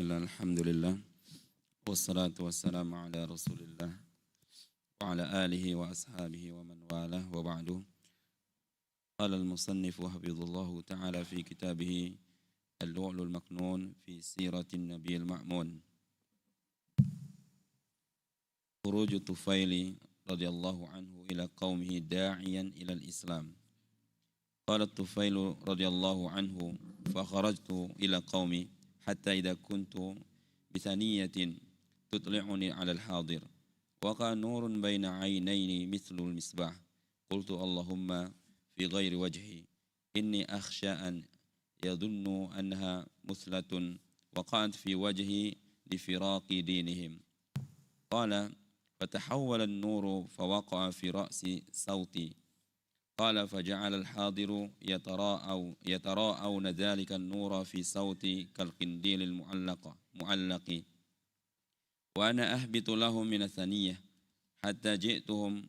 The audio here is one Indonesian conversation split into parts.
Bismillah, alhamdulillah, wassalatu wassalamu ala rasulillah, wa ala alihi wa ashabihi wa man walah wa ba'du. Qala al-musannifu hafidhullahu ta'ala fi kitabihi Al-Lu'lu al-Maknun fi siratin Nabi al-Ma'mun. Khuruju Tufaili radhiyallahu anhu ila qaumihi da'iyan ila al-Islam. Qala Tufailu radhiyallahu anhu fa kharajtu ila qaumi hatta idza kuntu bithaniyatin tutli'uni 'ala al-hadir wa kana nurun baina 'ainayni mithlu al-misbah qultu Allahumma fi ghairi wajhi inni akhsha an yadhunnu annaha muthlatun waqa'at fi wajhi li firaqi dinihim qala fatahawwala an-nuru fawaqa'a fi ra'si sawti قال فجعل الحاضر يتراءون ذلك النور في صوتي كالقنديل المعلق وأنا أهبط لهم من الثنية حتى جئتهم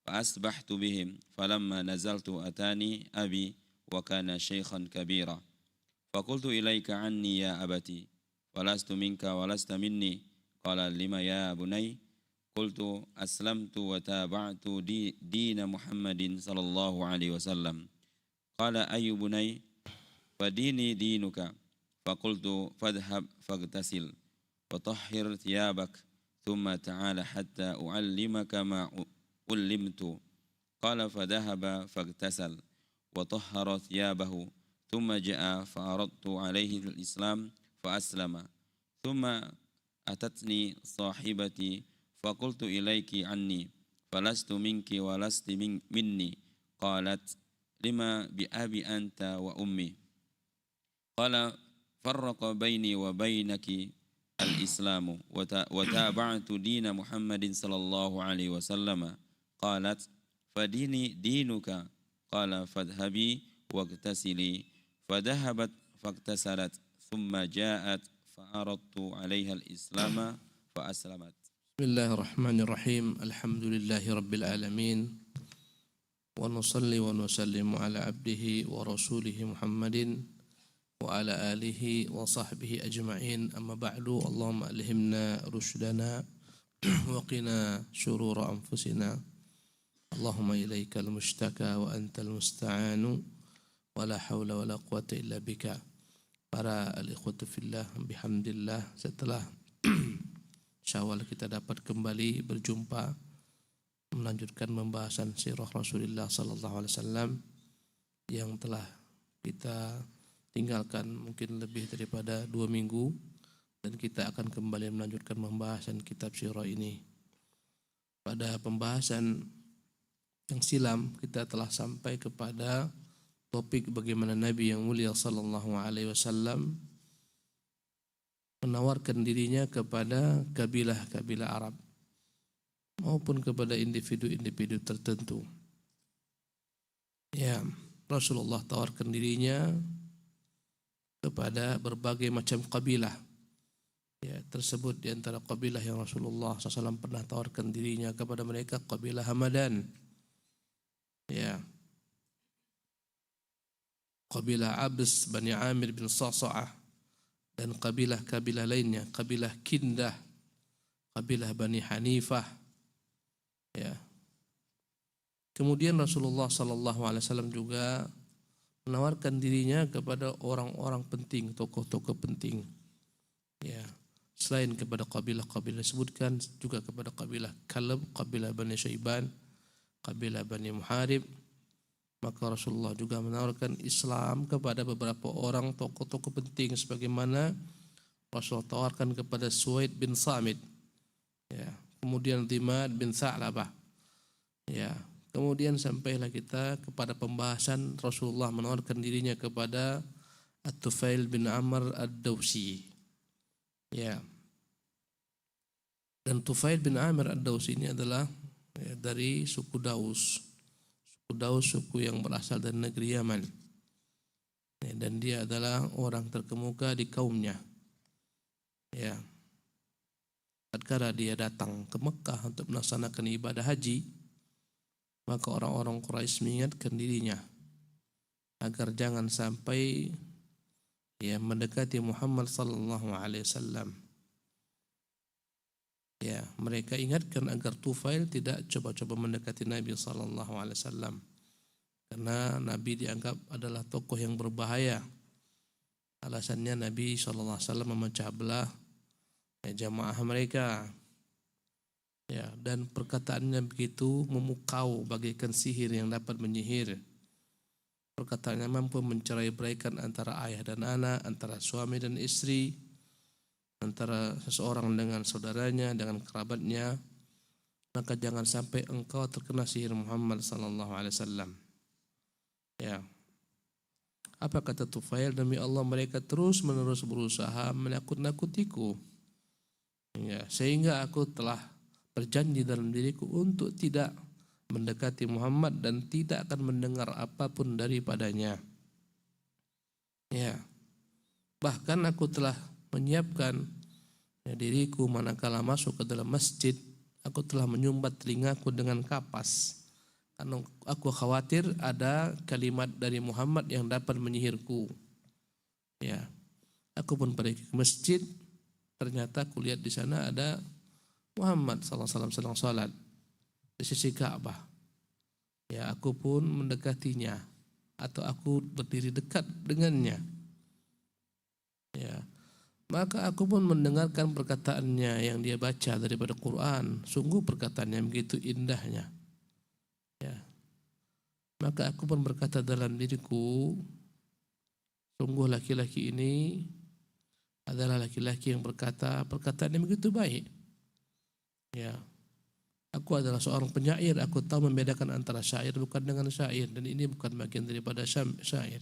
فأسبحت بهم فلما نزلت أتاني أبي وكان شيخا كبيرا فقلت إليك عني يا أبتي فلست منك ولست مني قال لما يا بني قلت أسلمت وتابعت دين محمد صلى الله عليه وسلم قال أي بني فديني دينك فقلت فاذهب فاغتسل وطهر ثيابك ثم تعال حتى أعلمك ما علمت قال فذهب فاغتسل وطهر ثيابه ثم جاء فعرضت عليه الإسلام فأسلم ثم أتتني صاحبتي فقلت إليك عني فلست منك ولست مني قالت لما بأبي أنت وأمي قال فرق بيني وبينك الإسلام وتابعت دين محمد صلى الله عليه وسلم قالت فديني دينك قال فاذهبي واغتسلي فذهبت فاغتسلت ثم جاءت فعرضت عليها الإسلام فأسلمت. Bismillahirrahmanirrahim. Alhamdulillahi rabbil alamin. Wa nusalli wa nusallimu ala abdihi wa rasulihi Muhammadin wa ala alihi wa sahbihi ajma'in. Amma ba'du. Allahumma alhimna rushdana wa qina syurura anfusina. Allahumma ilaikal mushtaka wa antal musta'anu wa la hawla wa la quwata illa bika. Para al-ikhwatu fillah, bihamdillah, setelah Syawal kita dapat kembali berjumpa melanjutkan pembahasan sirah Rasulullah sallallahu alaihi wasallam yang telah kita tinggalkan mungkin lebih daripada 2 minggu, dan kita akan kembali melanjutkan pembahasan kitab sirah ini. Pada pembahasan yang silam kita telah sampai kepada topik bagaimana Nabi yang mulia sallallahu alaihi wasallam menawarkan dirinya kepada kabilah-kabilah Arab maupun kepada individu-individu tertentu. Ya, Rasulullah tawarkan dirinya kepada berbagai macam kabilah. Ya, tersebut di antara kabilah yang Rasulullah SAW pernah tawarkan dirinya kepada mereka kabilah Hamadan. Ya, kabilah Abs Bani Amir bin Sa'sa'ah, dan kabilah-kabilah lainnya, kabilah Kindah, kabilah Bani Hanifah. Ya. Kemudian Rasulullah SAW juga menawarkan dirinya kepada orang-orang penting, tokoh-tokoh penting. Ya. Selain kepada kabilah-kabilah disebutkan, juga kepada kabilah Kalb, kabilah Bani Syaiban, kabilah Bani Muharib. Maka Rasulullah juga menawarkan Islam kepada beberapa orang tokoh-tokoh penting, sebagaimana Rasulullah tawarkan kepada Suwaid bin Samit, ya, kemudian Dimad bin Sa'labah, ya, kemudian sampailah kita kepada pembahasan Rasulullah menawarkan dirinya kepada At-Tufail bin Amr Ad-Dawsi, ya. Dan Tufail bin Amr Ad-Dawsi ini adalah dari suku Daus, suku yang berasal dari negeri Yaman, dan dia adalah orang terkemuka di kaumnya. Ya, tatkala dia datang ke Mekah untuk melaksanakan ibadah haji, maka orang-orang Quraisy mengingatkan dirinya agar jangan sampai ya mendekati Muhammad sallallahu alaihi wasallam. Ya, mereka ingatkan agar Tufail tidak coba-coba mendekati Nabi sallallahu alaihi wasallam karena Nabi dianggap adalah tokoh yang berbahaya. Alasannya Nabi sallallahu alaihi wasallam memecah belah jamaah mereka. Ya, dan perkataannya begitu memukau bagaikan sihir yang dapat menyihir. Perkataannya mampu mencerai-beraikan antara ayah dan anak, antara suami dan istri, antara seseorang dengan saudaranya, dengan kerabatnya. Maka jangan sampai engkau terkena sihir Muhammad sallallahu alaihi wasallam. Ya. Apa kata Tufail? Demi Allah mereka terus-menerus berusaha menakut-nakutiku. Ya, sehingga aku telah berjanji dalam diriku untuk tidak mendekati Muhammad dan tidak akan mendengar apapun daripadanya. Ya. Bahkan aku telah menyiapkan diriku manakala masuk ke dalam masjid, aku telah menyumbat telingaku dengan kapas. Karena aku khawatir ada kalimat dari Muhammad yang dapat menyihirku. Ya. Aku pun pergi ke masjid, ternyata aku lihat di sana ada Muhammad sallallahu alaihi wasallam sedang salat di sisi Ka'bah. Ya, aku pun mendekatinya atau aku berdiri dekat dengannya. Ya. Maka aku pun mendengarkan perkataannya yang dia baca daripada Quran. Sungguh perkataannya begitu indahnya. Ya. Maka aku pun berkata dalam diriku, sungguh laki-laki ini adalah laki-laki yang berkata perkataan yang begitu baik. Ya. Aku adalah seorang penyair, aku tahu membedakan antara syair bukan dengan syair, dan ini bukan bagian daripada syair.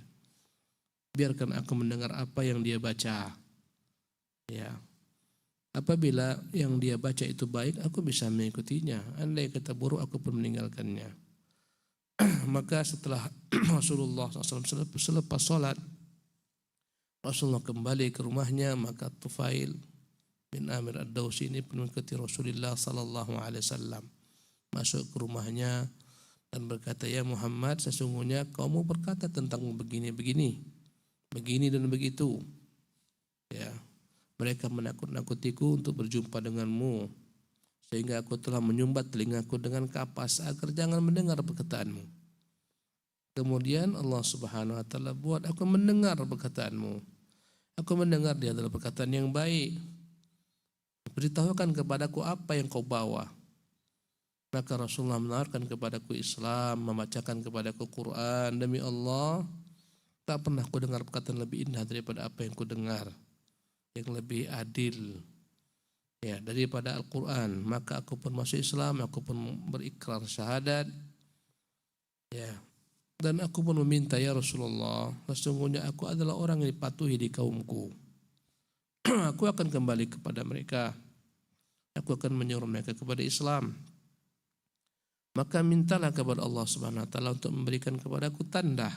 Biarkan aku mendengar apa yang dia baca. Ya. Apabila yang dia baca itu baik, aku bisa mengikutinya. Andai kata buruk, aku pun meninggalkannya. Maka setelah Rasulullah SAW selepas sholat, Rasulullah kembali ke rumahnya, maka Tufail bin Amir ad-Dawsi ini mengikuti Rasulullah sallallahu alaihi wasallam masuk ke rumahnya dan berkata, ya Muhammad, sesungguhnya kamu berkata tentang begini-begini, begini dan begitu. Ya, mereka menakut-nakutiku untuk berjumpa denganmu, sehingga aku telah menyumbat telingaku dengan kapas agar jangan mendengar perkataanmu. Kemudian Allah Subhanahu wa taala buat aku mendengar perkataanmu. Aku mendengar dia adalah perkataan yang baik. Beritahukan kepadaku apa yang kau bawa. Maka Rasulullah menawarkan kepadaku Islam, membacakan kepadaku Quran. Demi Allah, tak pernah ku dengar perkataan lebih indah daripada apa yang ku dengar, yang lebih adil ya daripada Al-Quran. Maka aku pun masuk Islam, aku pun berikrar syahadat. Ya. Dan aku pun meminta, ya Rasulullah, sesungguhnya aku adalah orang yang dipatuhi di kaumku. Aku akan kembali kepada mereka. Aku akan menyuruh mereka kepada Islam. Maka mintalah kepada Allah Subhanahu wa taala untuk memberikan kepadaku tanda.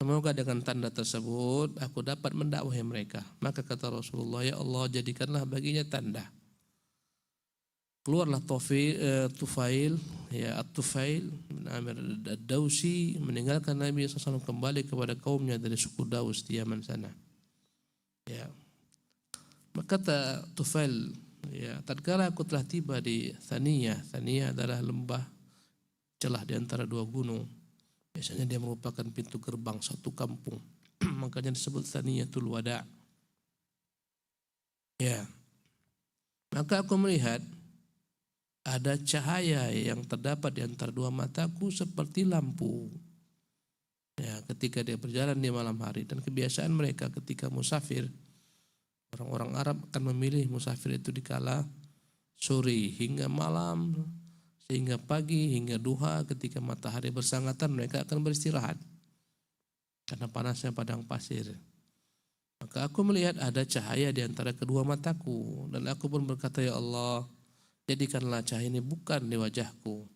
Semoga dengan tanda tersebut aku dapat mendakwahi mereka. Maka kata Rasulullah, ya Allah, jadikanlah baginya tanda. Keluarlah Tufail, ya At-Tufail bin Amir ad-Dawsi meninggalkan Nabi SAW, kembali kepada kaumnya dari suku Daus di Yaman sana. Ya. Maka kata Tufail, ya, tatkala aku telah tiba di Thaniyah. Thaniyah adalah lembah celah di antara dua gunung. Biasanya dia merupakan pintu gerbang satu kampung. Makanya disebut Thaniyatul Wada'. Ya. Maka aku melihat ada cahaya yang terdapat di antara dua mataku seperti lampu. Ya, ketika dia berjalan di malam hari, dan kebiasaan mereka ketika musafir, orang-orang Arab akan memilih musafir itu di kala sore hingga malam, sehingga pagi hingga duha ketika matahari bersangatan mereka akan beristirahat karena panasnya padang pasir. Maka aku melihat ada cahaya di antara kedua mataku, dan aku pun berkata, ya Allah, jadikanlah cahaya ini bukan di wajahku.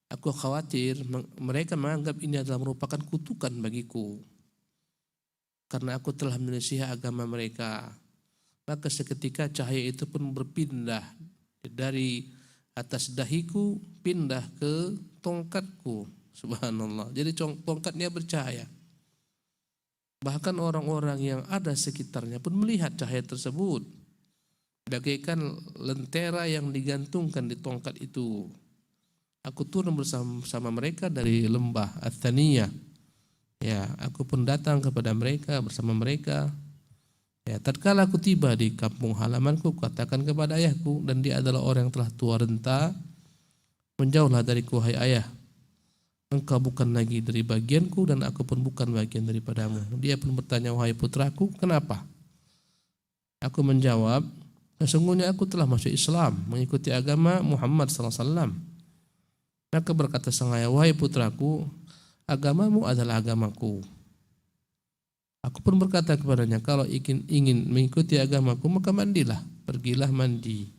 Aku khawatir mereka menganggap ini adalah merupakan kutukan bagiku, karena aku telah menyelisih agama mereka. Maka seketika cahaya itu pun berpindah dari atas dahiku, pindah ke tongkatku. Subhanallah. Jadi tongkatnya bercahaya. Bahkan orang-orang yang ada sekitarnya pun melihat cahaya tersebut, bagaikan lentera yang digantungkan di tongkat itu. Aku turun bersama mereka dari lembah Ats-Tsaniyah. Ya, aku pun datang kepada mereka bersama mereka. Ya, tatkala aku tiba di kampung halamanku, katakan kepada ayahku, dan dia adalah orang yang telah tua renta, menjauhlah dariku hai ayah. Engkau bukan lagi dari bagianku dan aku pun bukan bagian daripadamu. Dia pun bertanya, wahai putraku, kenapa? Aku menjawab, sesungguhnya aku telah masuk Islam, mengikuti agama Muhammad SAW. Maka berkata sang ayah, wahai putraku, agamamu adalah agamaku. Aku pun berkata kepadanya, kalau ingin mengikuti agamaku maka mandilah, pergilah mandi.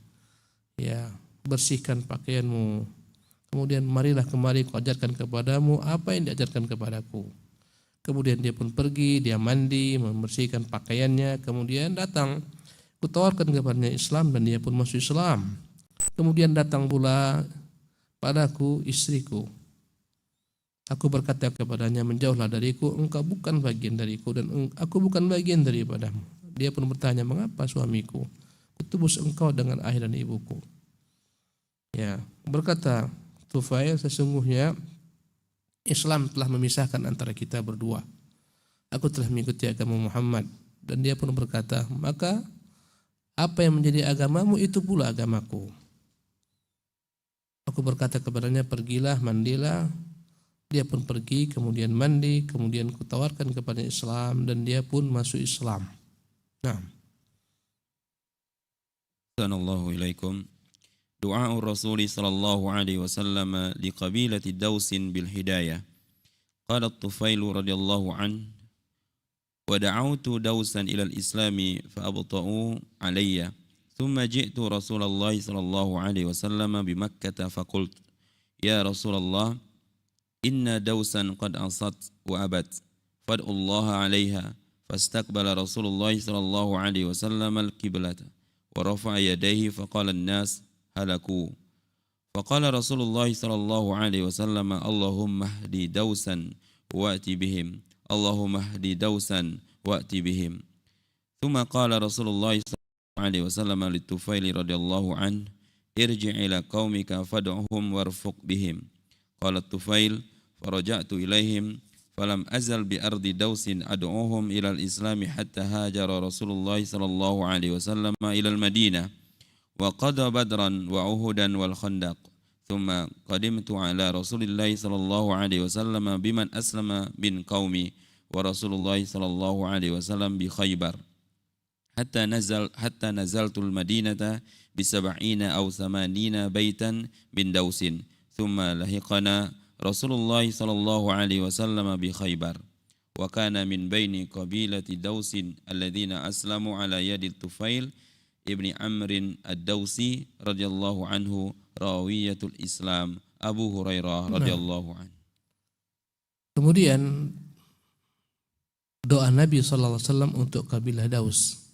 Ya, bersihkan pakaianmu. Kemudian marilah kemari, ku ajarkan kepadamu apa yang diajarkan kepadaku. Kemudian dia pun pergi, dia mandi, membersihkan pakaiannya, kemudian datang. Ku tawarkan kepadanya Islam dan dia pun masuk Islam. Kemudian datang pula padaku istriku. Aku berkata kepadanya, menjauhlah dariku, engkau bukan bagian dariku dan aku bukan bagian daripadamu. Dia pun bertanya, mengapa suamiku? Kutebus engkau dengan ayah dan ibuku. Ya, berkata Tufail, sesungguhnya Islam telah memisahkan antara kita berdua. Aku telah mengikuti agama Muhammad. Dan dia pun berkata, maka apa yang menjadi agamamu itu pula agamaku. Aku berkata kepadanya, pergilah, mandilah. Dia pun pergi, kemudian mandi, kemudian kutawarkan kepada Islam dan dia pun masuk Islam. Nah. Assalamualaikum ilaikum. Doa Rasul sallallahu alaihi wasallam liqabilati Daus bil hidayah. Qala Tufail radhiyallahu an wa da'awtu Dausan ila al-Islam fa abta'u alayya. Thumma ji'tu Rasulullah sallallahu alaihi wasallam bi Makkah fa qultu ya Rasulullah inna Dausan qad asat wa abat fad'u Allah 'alayha fastaqbala Rasulullah sallallahu alaihi wasallam al-qiblata wa rafa'a yadayhi faqala an-nas halaku faqala Rasulullah sallallahu alaihi wasallam Allahumma hdi Dausan wa'ti bihim Allahumma hdi Dausan wa'ti bihim thumma qala Rasulullah sallallahu alaihi wasallam li-Tufail radhiyallahu anhu irji' ila qaumika fad'uhum warfuq bihim qala Tufail faraja'tu ilaihim falam azal bi ardi Dausin ad'uhum ila al-islam hatta hajara Rasulullah sallallahu alaihi wasallam ila al-Madinah wa qada badran wa uhudan wal khandaq thumma qadimtu ala Rasulillah sallallahu alaihi wasallam biman aslama bin qaumi wa Rasulullah sallallahu alaihi wasallam bi Khaybar hatta nazaltul Madinata bi 70 aw 80 baitan bin Dausin thumma lahiqana Rasulullah sallallahu alaihi wasallam bi Khaybar wa kana min baini qabilati Dausin alladhina aslamu ala yadi Tufail ibni Amrin ad-Dausi radhiyallahu anhu rawiyatul Islam Abu Hurairah radhiyallahu anhu. Kemudian doa Nabi sallallahu alaihi wasallam untuk kabilah Daus.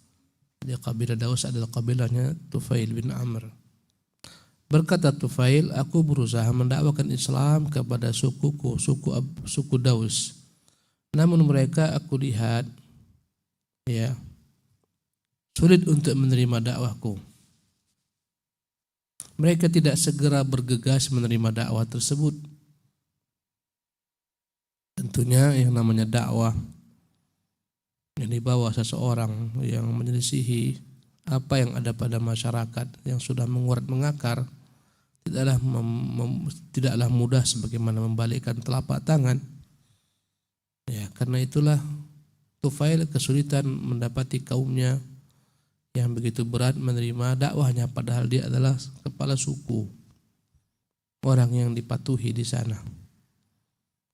Jadi kabilah Daus adalah kabilahnya Tufail bin Amr. Berkata Tufail, aku berusaha mendakwakan Islam kepada suku Daus. Namun mereka aku lihat ya sulit untuk menerima dakwahku. Mereka tidak segera bergegas menerima dakwah tersebut. Tentunya yang namanya dakwah yang dibawa seseorang yang menyelisihi apa yang ada pada masyarakat yang sudah mengurat mengakar tidaklah mudah sebagaimana membalikkan telapak tangan. Ya, karena itulah Tufail kesulitan mendapati kaumnya yang begitu berat menerima dakwahnya padahal dia adalah kepala suku, orang yang dipatuhi di sana.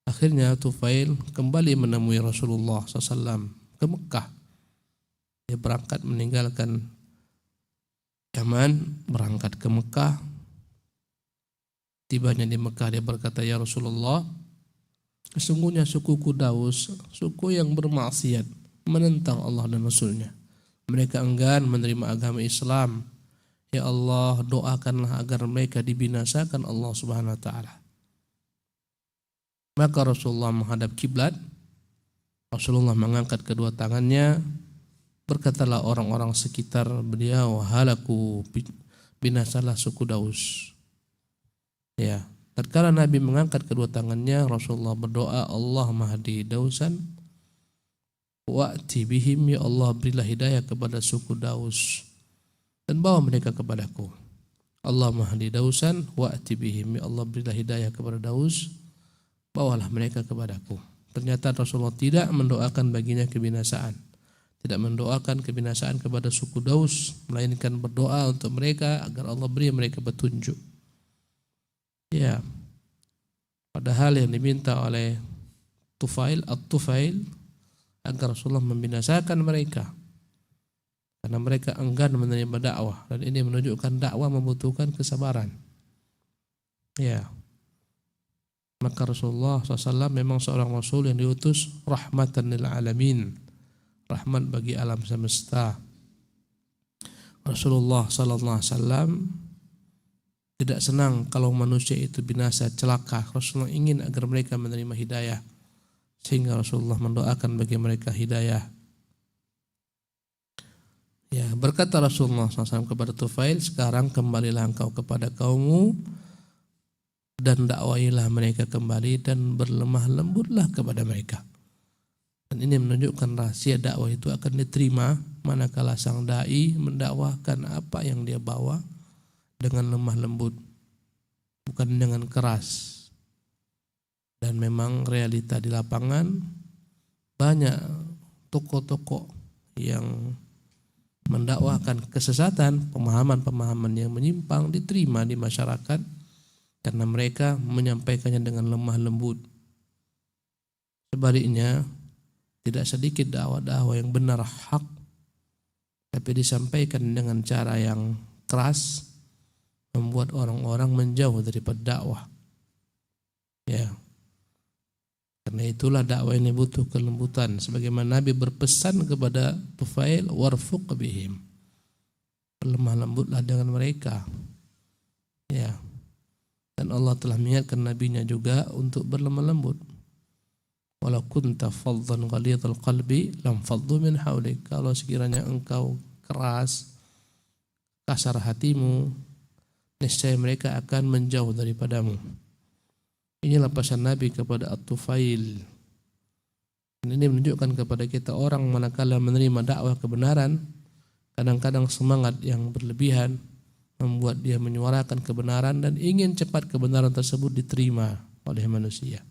Akhirnya Tufail kembali menemui Rasulullah SAW ke Mekah. Dia berangkat meninggalkan Yaman, berangkat ke Mekah. Tibanya di Mekah dia berkata, ya Rasulullah, sesungguhnya sukuku Daus, suku yang bermaksiat, menentang Allah dan Rasulnya. Mereka enggan menerima agama Islam. Ya Allah, doakanlah agar mereka dibinasakan Allah Subhanahu wa taala. Maka Rasulullah menghadap kiblat Rasulullah mengangkat kedua tangannya, berkatalah orang-orang sekitar beliau, halaku, binasalah suku Daus. Ya, tatkala Nabi mengangkat kedua tangannya, Rasulullah berdoa, Allah mahdi Dausan wa'ti bihim, ya Allah berilah hidayah kepada suku Daus dan bawa mereka kepadaku. Allah mahdi Dausan wa'ti bihim, ya Allah berilah hidayah kepada Daus, bawalah mereka kepadaku. Ternyata Rasulullah tidak mendoakan baginya kebinasaan, tidak mendoakan kebinasaan kepada suku Daus, melainkan berdoa untuk mereka agar Allah beri mereka petunjuk. Ya, padahal yang diminta oleh At-Tufail agar Rasulullah membinasakan mereka karena mereka enggan menerima dakwah, dan ini menunjukkan dakwah membutuhkan kesabaran. Ya, maka Rasulullah SAW memang seorang Rasul yang diutus rahmatan lil alamin, rahmat bagi alam semesta. Rasulullah SAW tidak senang kalau manusia itu binasa, celaka. Rasulullah ingin agar mereka menerima hidayah, sehingga Rasulullah mendoakan bagi mereka hidayah. Ya, berkata Rasulullah SAW kepada Tufail, sekarang kembalilah engkau kepada kaummu dan dakwahilah mereka kembali dan berlemah lembutlah kepada mereka. Dan ini menunjukkan rahasia dakwah itu akan diterima manakala sang dai mendakwahkan apa yang dia bawa dengan lemah lembut, bukan dengan keras. Dan memang realita di lapangan banyak tokoh-tokoh yang mendakwahkan kesesatan, pemahaman-pemahaman yang menyimpang diterima di masyarakat karena mereka menyampaikannya dengan lemah lembut. Sebaliknya, tidak sedikit dakwah-dakwah yang benar hak tapi disampaikan dengan cara yang keras, membuat orang-orang menjauh daripada dakwah. Ya. Karena itulah dakwah ini butuh kelembutan, sebagaimana Nabi berpesan kepada Tufail, warfuq bihim, berlemah lembutlah dengan mereka. Ya. Dan Allah telah mengingatkan nabinya juga untuk berlemah lembut. Walau kunta faddan ghalidhal qalbi lam faddu min hawlik. Kalau sekiranya engkau keras, kasar hatimu, niscaya mereka akan menjauh daripadamu. Inilah pesan Nabi kepada At-Tufail. Dan ini menunjukkan kepada kita, orang manakala menerima dakwah kebenaran, kadang-kadang semangat yang berlebihan membuat dia menyuarakan kebenaran dan ingin cepat kebenaran tersebut diterima oleh manusia.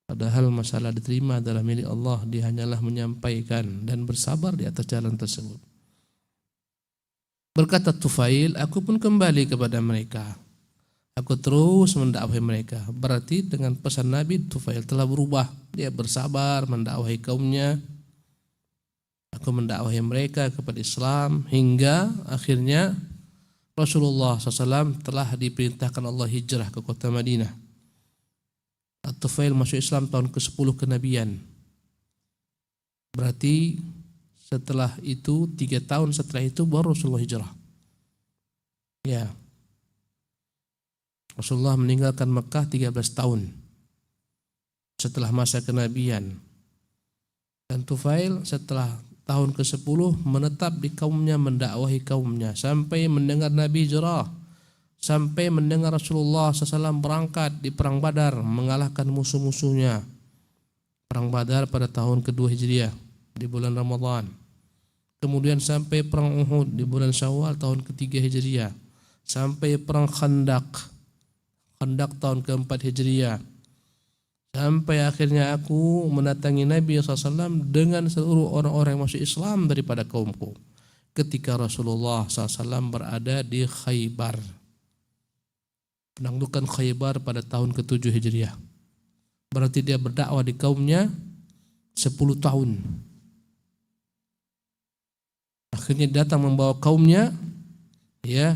Padahal masalah diterima adalah milik Allah. Dia hanyalah menyampaikan dan bersabar di atas jalan tersebut. Berkata Tufail, aku pun kembali kepada mereka. Aku terus mendakwahi mereka. Berarti dengan pesan Nabi, Tufail telah berubah. Dia bersabar mendakwahi kaumnya. Aku mendakwahi mereka kepada Islam hingga akhirnya Rasulullah SAW telah diperintahkan Allah hijrah ke kota Madinah. At-Tufail masuk Islam tahun ke-10 kenabian. Berarti setelah itu 3 tahun setelah itu baru Rasulullah hijrah. Ya. Rasulullah meninggalkan Mekah 13 tahun setelah masa kenabian. Dan Tufail setelah tahun ke-10 menetap di kaumnya, mendakwahi kaumnya sampai mendengar Nabi hijrah, sampai mendengar Rasulullah SAW berangkat di perang Badar mengalahkan musuh-musuhnya. Perang Badar pada tahun kedua Hijriah di bulan Ramadan. Kemudian sampai perang Uhud di bulan Syawal tahun ketiga Hijriah. Sampai perang Khandaq tahun keempat Hijriah. Sampai akhirnya aku mendatangi Nabi SAW dengan seluruh orang-orang yang masuk Islam daripada kaumku. Ketika Rasulullah SAW berada di Khaybar. Penaklukan Khaybar pada tahun ke-7 Hijriah. Berarti dia berdakwah di kaumnya 10 tahun. Akhirnya datang membawa kaumnya, ya,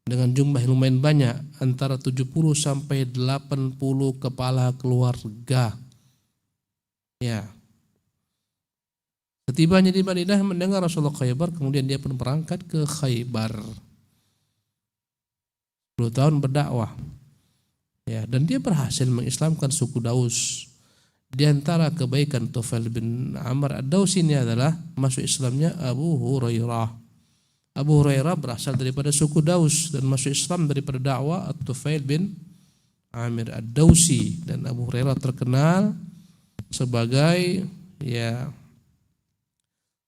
dengan jumlah yang lumayan banyak, antara 70 sampai 80 kepala keluarga. Ya. Setibanya di Madinah mendengar Rasulullah Khaybar, kemudian dia pun berangkat ke Khaybar. 10 tahun berdakwah. Ya, dan dia berhasil mengislamkan suku Daus. Di antara kebaikan Tufail bin Amr ad-Dausi ini adalah masuk Islamnya Abu Hurairah. Abu Hurairah berasal daripada suku Daus dan masuk Islam daripada dakwah Tufail bin Amir ad-Dausi, dan Abu Hurairah terkenal sebagai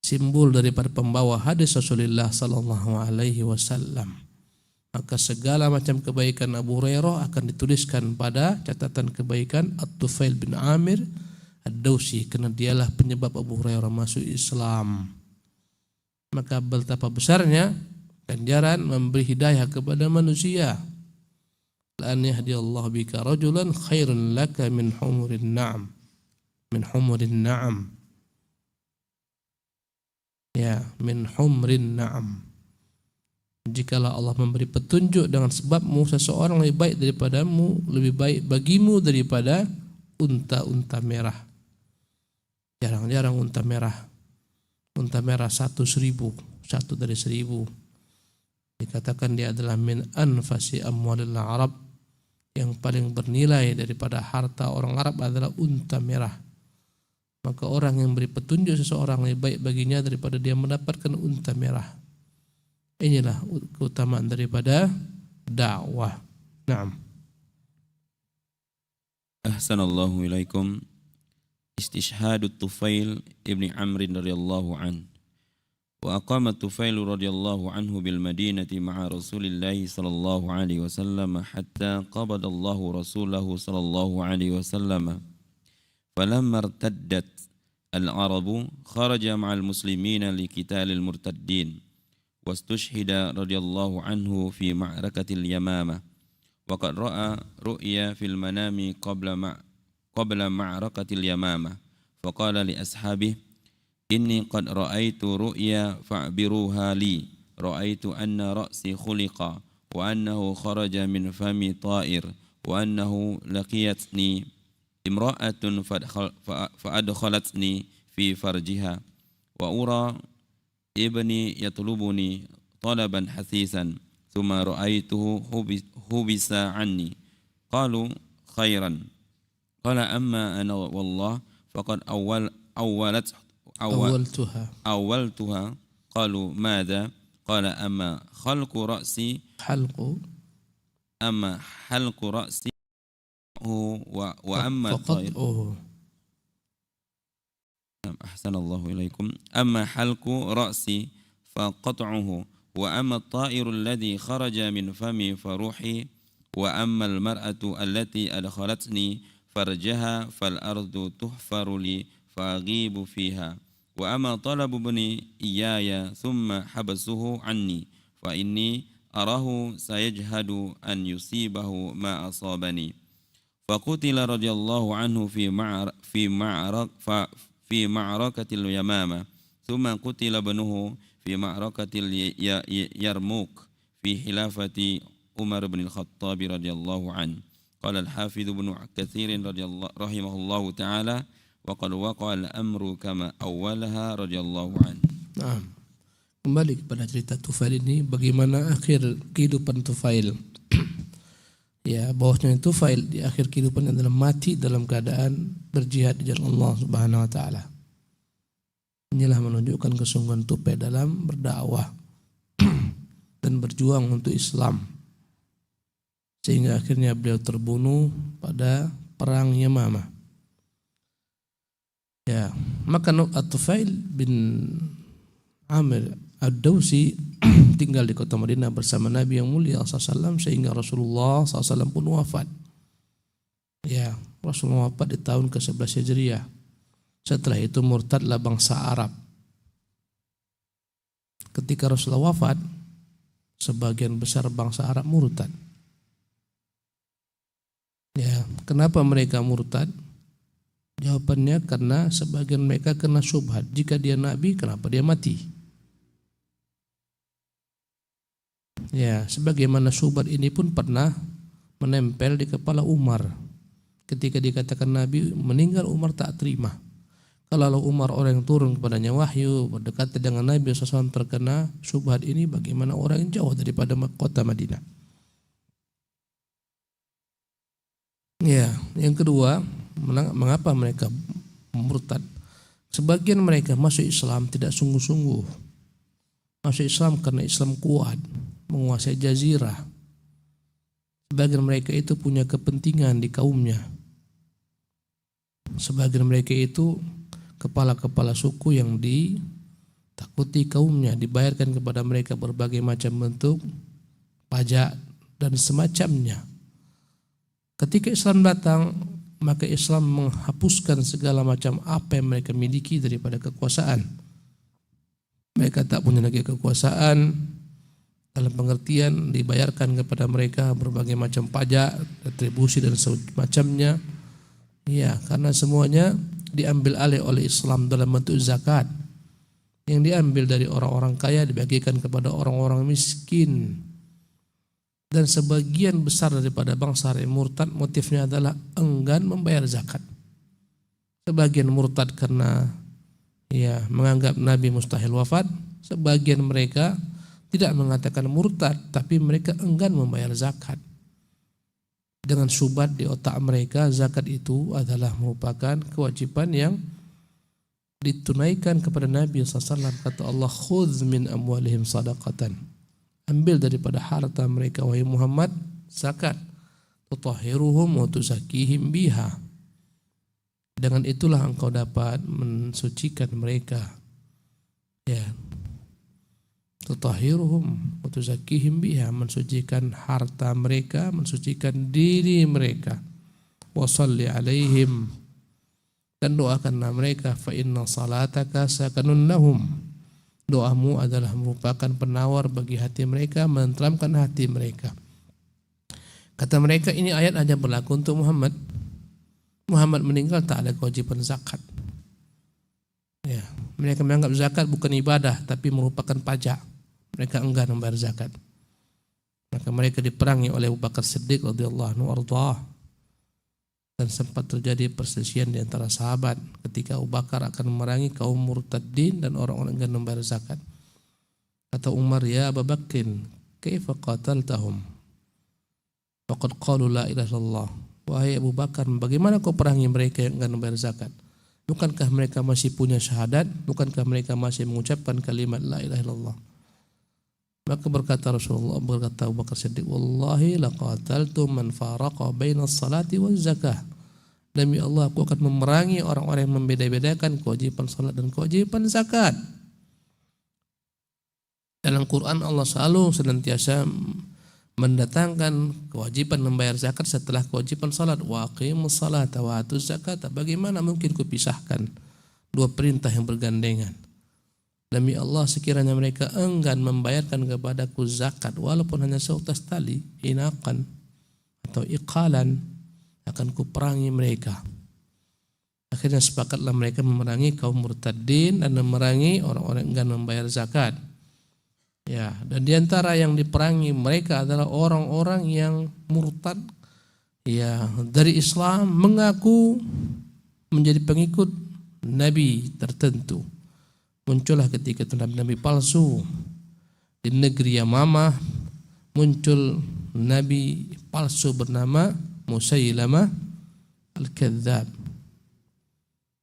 simbol daripada pembawa hadis Rasulullah sallallahu alaihi wasallam. Maka segala macam kebaikan Abu Hurairah akan dituliskan pada catatan kebaikan At-Tufail bin Amir ad-Dausi, karena dialah penyebab Abu Hurairah masuk Islam. Maka betapa besarnya ganjaran memberi hidayah kepada manusia. La an yahdiyallahu bika rajulan khairun laka min humurin na'am. Min humurin na'am. Min humrin na'am. Jikalau Allah memberi petunjuk dengan sebabmu seseorang lebih baik daripadamu, lebih baik bagimu daripada unta-unta merah. Jarang-jarang unta merah. Unta merah 1.000, satu dari 1.000. Dikatakan dia adalah min anfasi amwalil Arab, yang paling bernilai daripada harta orang Arab adalah unta merah. Maka orang yang beri petunjuk seseorang lebih baik baginya daripada dia mendapatkan unta merah. Inilah keutamaan daripada dakwah. Naam. Ahsanallahu ilaikum. Istishhadu Tufail ibn Amr radhiyallahu anhu. Wa aqama Tufail radhiyallahu anhu bil Madinati ma'a Rasulillah sallallahu alaihi wasallam hatta qabada Allah rasulahu sallallahu alaihi wasallam. Falamma irtaddat al-Arabu kharaja ma'al muslimina liqitalil murtaddin. Wastushhida radhiyallahu anhu fi ma'rakatil Yamamah. Wa qad ra'a ru'ya fil manami qabla ma'rakatil Yamamah. Faqala li ashabihi inni qad ra'aitu ru'ya fa'biruha li. Ra'aitu anna ra'si khuliqa wa annahu kharaja min fami ta'ir wa annahu laqiyatni imra'atun fa'adkhalatni fi farjiha wa ura ibni yatlubuni talaban hasisan thumma ra'aituhu hubisa anni qalu khairan qala amma ana wallah faqad awwaltuha qalu madha qala amma khalqu ra'si amma halqu ra'si wa amma Ahsanallahu ilaikum. Amma halqu ra'si faqat'uhu wa amma at-ta'iru alladhi kharaja min fami faruhi wa amma al-mar'atu allati adkhalatni farjaha fal ardu tuhfaru li faghibu fiha wa amma talabu ibni iyaya thumma habasuhu anni fa inni arahu sayajhadu an yusibahu ma asabani. Faqutila radhiyallahu anhu fi ma'rakatil Yamamah, thumma qutila ibnuhu fi ma'rakatil Yarmuk fi khilafati Umar bin al-Khattab radhiyallahu anhu. Qala al-Hafidz Ibnu Katsir rahimahullahu ta'ala wa qad waqa'a al-amru kama awwalaha radhiyallahu anhu. Nah, kembali kepada cerita Tufail ini, bagaimana akhir kehidupan Tufail. Bahwasanya Tufail di akhir kehidupannya adalah mati dalam keadaan berjihad di jalan Allah Subhanahu wa taala. Inilah menunjukkan kesungguhan Tufail dalam berdakwah dan berjuang untuk Islam. Sehingga akhirnya beliau terbunuh pada perang Yamamah. Maka At-Tufail bin Amir ad-Dausi tinggal di kota Madinah bersama Nabi yang mulia SAW sehingga Rasulullah SAW pun wafat. Rasulullah wafat di tahun ke-11 Hijriah. Setelah itu murtadlah bangsa Arab. Ketika Rasulullah wafat, sebagian besar bangsa Arab murtad. Kenapa mereka murtad? Jawabannya karena sebagian mereka kena syubhat. Jika dia Nabi, kenapa dia mati? Sebagaimana syubhat ini pun pernah menempel di kepala Umar. Ketika dikatakan Nabi meninggal, Umar tak terima. Kalau Umar orang yang turun kepadanya wahyu, berdekatan dengan Nabi SAW terkena syubhat ini, bagaimana orang yang jauh daripada kota Madinah? Yang kedua, Mengapa mereka murtad? Sebagian mereka masuk Islam tidak sungguh-sungguh. Masuk Islam karena Islam kuat, menguasai jazirah. Sebagian mereka itu punya kepentingan di kaumnya. Sebagian mereka itu kepala-kepala suku yang ditakuti kaumnya, dibayarkan kepada mereka berbagai macam bentuk pajak dan semacamnya. Ketika Islam datang, maka Islam menghapuskan segala macam apa yang mereka miliki daripada kekuasaan. Mereka tak punya lagi kekuasaan dalam pengertian dibayarkan kepada mereka berbagai macam pajak, retribusi dan semacamnya. Ya, karena semuanya diambil alih oleh Islam dalam bentuk zakat. Yang diambil dari orang-orang kaya dibagikan kepada orang-orang miskin. Dan sebagian besar daripada bangsa yang murtad motifnya adalah enggan membayar zakat. Sebagian murtad karena menganggap Nabi mustahil wafat. Sebagian mereka tidak mengatakan murtad, tapi mereka enggan membayar zakat. Dengan syubhat di otak mereka, zakat itu adalah merupakan kewajiban yang ditunaikan kepada Nabi SAW. Kata Allah, khudz min amwalihim sadaqatan. Ambil daripada harta mereka wahai Muhammad zakat, tutahhiruhum wa tuzakkihim biha. Dengan itulah engkau dapat mensucikan mereka. Ya. Tutahhiruhum wa tuzakkihim biha, mensucikan harta mereka, mensucikan diri mereka. Wa shalli alaihim, dan doakanlah mereka, fa inna salataka sakanun lahum. Doamu adalah merupakan penawar bagi hati mereka, menenteramkan hati mereka. Kata mereka, ini ayat hanya berlaku untuk Muhammad. Muhammad meninggal tak ada kewajiban zakat. Ya, mereka menganggap zakat bukan ibadah tapi merupakan pajak. Mereka enggan membayar zakat. Maka mereka diperangi oleh Abu Bakar Siddiq radhiyallahu anhu ardhah. Dan sempat terjadi perselisihan di antara sahabat ketika Abu Bakar akan memerangi kaum murtadin dan orang-orang yang membayar zakat. Kata Umar, ya Abu Bakr, kaifa qataltahum? Faqad qalu la ilaha illallah. Wahai Abu Bakar, bagaimana kau perangi mereka yang enggan membayar zakat? Bukankah mereka masih punya syahadat? Bukankah mereka masih mengucapkan kalimat la ilaha illallah? Maka berkata Abu Bakar Siddiq, wallahi laqataltu man faraqa baina salati waz zakah. Demi Allah, aku akan memerangi orang-orang yang membeda-bedakan kewajiban salat dan kewajiban zakat. Dalam Quran Allah selalu senantiasa mendatangkan kewajiban membayar zakat setelah kewajiban salat. Wa aqimus salata wa atuz zakata. Bagaimana mungkin kupisahkan dua perintah yang bergandengan? Demi Allah, sekiranya mereka enggan membayarkan kepadaku zakat walaupun hanya seutas tali, inakan atau iqalan, akan kuperangi mereka. Akhirnya sepakatlah mereka memerangi kaum murtadin dan memerangi orang-orang yang enggan membayar zakat. Ya, dan diantara yang diperangi mereka adalah orang-orang yang murtad dari Islam, mengaku menjadi pengikut nabi tertentu. Muncullah ketika itu nabi palsu di negeri Yamamah, muncul nabi palsu bernama Musailamah Al-Kadzab.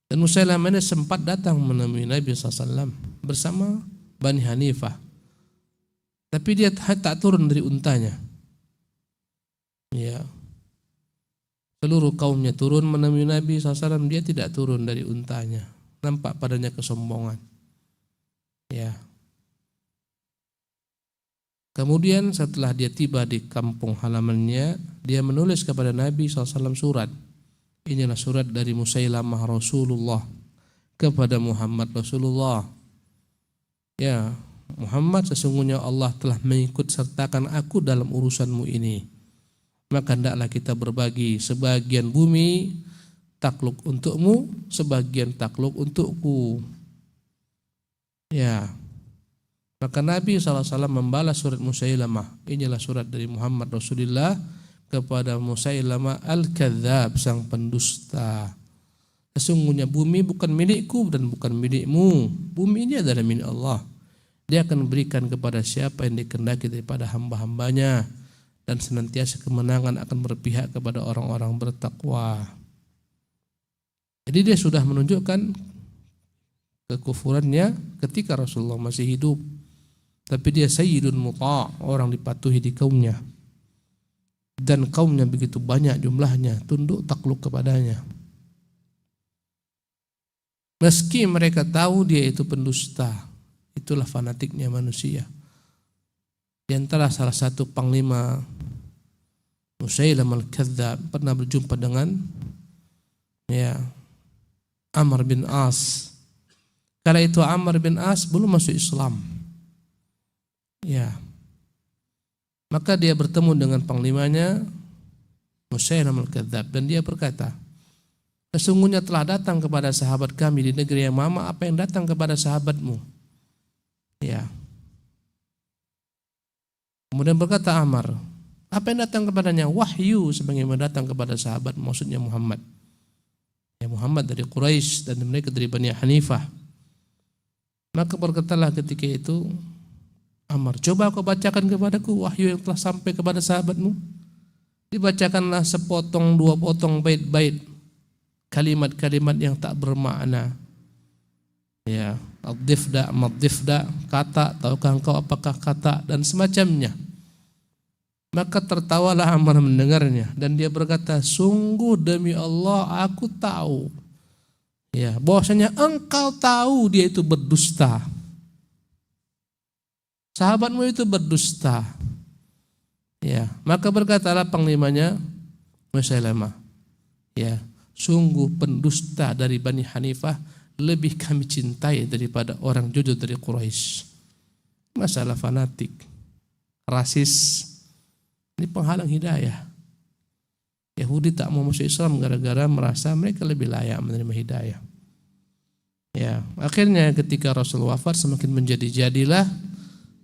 Dan Musailamah ini sempat datang menemui Nabi SAW bersama Bani Hanifah, tapi dia tak turun dari untanya. Ya, seluruh kaumnya turun menemui Nabi SAW, dia tidak turun dari untanya. Nampak padanya kesombongan. Ya. Kemudian setelah dia tiba di kampung halamannya, dia menulis kepada Nabi SAW surat. Inilah surat dari Musailamah Rasulullah kepada Muhammad Rasulullah. Ya, Muhammad, sesungguhnya Allah telah mengikut sertakan aku dalam urusanmu ini. Maka hendaklah kita berbagi, sebagian bumi takluk untukmu, sebagian takluk untukku. Ya, maka Nabi SAW membalas surat Musailamah. Inilah surat dari Muhammad Rasulullah kepada Musailamah Al-Kadzab, sang pendusta. Sesungguhnya bumi bukan milikku dan bukan milikmu. Bumi ini adalah milik Allah. Dia akan berikan kepada siapa yang dikehendaki daripada hamba-hambanya, dan senantiasa kemenangan akan berpihak kepada orang-orang bertakwa. Jadi dia sudah menunjukkan kekufurannya ketika Rasulullah masih hidup. Tapi dia sayyidun muta', orang dipatuhi di kaumnya. Dan kaumnya begitu banyak jumlahnya, tunduk takluk kepadanya. Meski mereka tahu dia itu pendusta. Itulah fanatiknya manusia. Di antara salah satu panglima Musailam al-Kadzdzab pernah berjumpa dengan Amr bin As. Kala itu Amr bin As belum masuk Islam. Maka dia bertemu dengan panglimanya Musailam al-Kadzdzab dan dia berkata, sesungguhnya telah datang kepada sahabat kami di negeri Yamama apa yang datang kepada sahabatmu. Kemudian berkata Amr, apa yang datang kepadanya? Wahyu sebagaimana datang kepada sahabat, maksudnya Muhammad. Muhammad dari Quraisy dan mereka dari Bani Hanifah. Maka berkatalah ketika itu Amr, coba kau bacakan kepadaku wahyu yang telah sampai kepada sahabatmu. Dibacakanlah sepotong dua potong bait-bait, kalimat-kalimat yang tak bermakna. Ad-difda, mad-difda, kata, tahukah engkau apakah kata, dan semacamnya. Maka tertawalah Amr mendengarnya dan dia berkata, sungguh demi Allah aku tahu bahwasanya engkau tahu dia itu berdusta. Sahabatmu itu berdusta. Maka berkatalah panglimanya Musailamah, sungguh pendusta dari Bani Hanifah lebih kami cintai daripada orang jujur dari Quraisy. Masalah fanatik, rasis, ini penghalang hidayah. Yahudi tak mau masuk Islam gara-gara merasa mereka lebih layak menerima hidayah. Akhirnya ketika Rasul wafat semakin menjadi-jadilah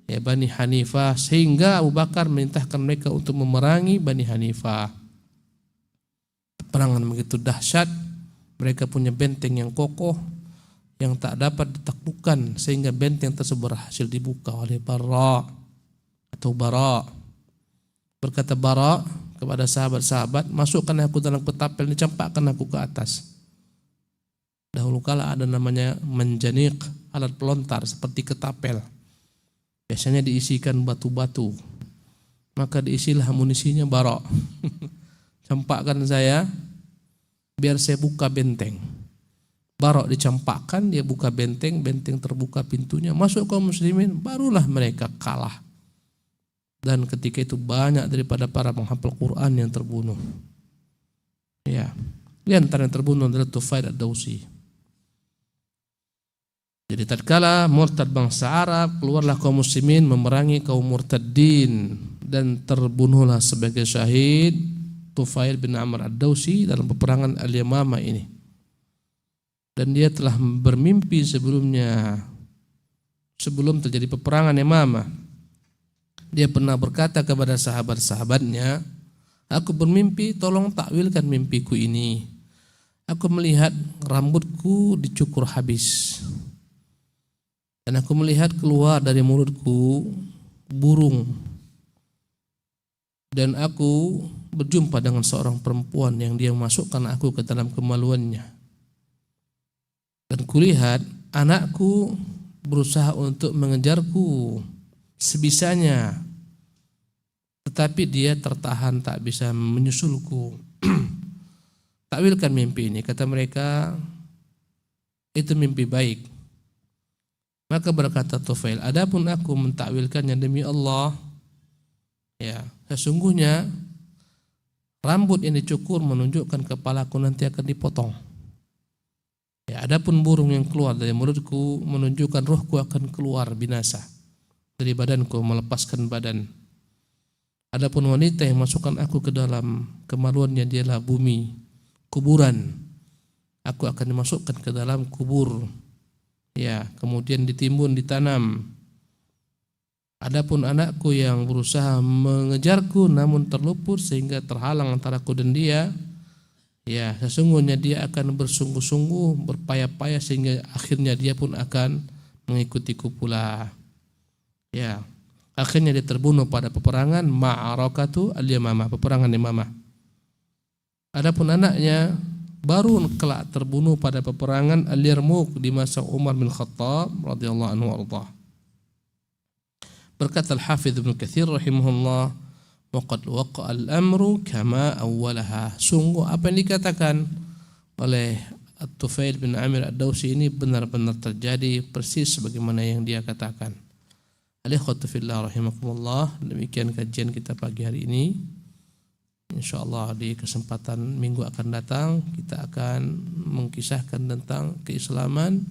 Bani Hanifah, sehingga Abu Bakar merintahkan mereka untuk memerangi Bani Hanifah. Peperangan begitu dahsyat, mereka punya benteng yang kokoh yang tak dapat ditaklukkan, sehingga benteng tersebut berhasil dibuka oleh Bara. Berkata Bara kepada sahabat-sahabat, masukkan aku dalam ketapel ini, campakkan aku ke atas. Dahulu kala ada namanya menjanik, alat pelontar seperti ketapel. Biasanya diisikan batu-batu. Maka diisilah amunisinya Bara. Campakkan saya biar saya buka benteng. Bara dicampakkan, dia buka benteng, benteng terbuka pintunya, masuk kaum muslimin, barulah mereka kalah. Dan ketika itu banyak daripada para penghafal Quran yang terbunuh. Di antara yang terbunuh adalah Tufail ad-Dawsi. Jadi tatkala murtad bangsa Arab, keluarlah kaum muslimin memerangi kaum murtadin dan terbunuhlah sebagai syahid Tufail bin Amr ad-Dawsi dalam peperangan Al-Yamamah ini. Dan dia telah bermimpi sebelumnya, sebelum terjadi peperangan Yamamah. Dia pernah berkata kepada sahabat-sahabatnya, aku bermimpi, tolong takwilkan mimpiku ini. Aku melihat rambutku dicukur habis. Dan aku melihat keluar dari mulutku burung. Dan aku berjumpa dengan seorang perempuan yang dia masukkan aku ke dalam kemaluannya. Dan kulihat anakku berusaha untuk mengejarku sebisanya, tetapi dia tertahan tak bisa menyusulku. Takwilkan mimpi ini, kata mereka, itu mimpi baik. Maka berkata Tufail, adapun aku mentakwilkannya demi Allah, sesungguhnya rambut yang dicukur menunjukkan kepalaku nanti akan dipotong. Adapun burung yang keluar dari mulutku menunjukkan rohku akan keluar binasa dari badanku, melepaskan badan. Adapun wanita yang masukkan aku ke dalam kemaluannya dialah bumi, kuburan. Aku akan dimasukkan ke dalam kubur. Kemudian ditimbun, ditanam. Adapun anakku yang berusaha mengejarku namun terluput sehingga terhalang antara aku dan dia, sesungguhnya dia akan bersungguh-sungguh, berpayah-payah sehingga akhirnya dia pun akan mengikutiku pula. Akhirnya dia terbunuh pada peperangan Ma'arakatu al-Yamamah, peperangan Yamamah. Adapun anaknya baru kelak terbunuh pada peperangan Al-Yarmouk di masa Umar bin Khattab radhiyallahu anhu arda. Berkata Al-Hafidz Ibnu Katsir rahimahullah, waqad waqa'a al-amru kama awwalaha. Sungguh apa yang dikatakan oleh At-Tufail bin Amir Ad-Dawsi ini benar-benar terjadi persis sebagaimana yang dia katakan. Alikhwatu fillah rahimakumullah, demikian kajian kita pagi hari ini. InsyaAllah di kesempatan minggu akan datang kita akan mengkisahkan tentang keislaman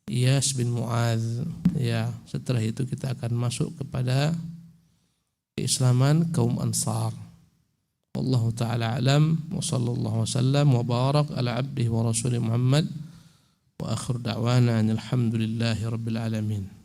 Iyas bin Mu'adz. Ya, setelah itu kita akan masuk kepada keislaman kaum Ansar. Wallahu ta'ala alam wa sallallahu wasallam wa barak ala abdihi wa rasulih Muhammad wa akhir da'wana alhamdulillahi rabbil alamin.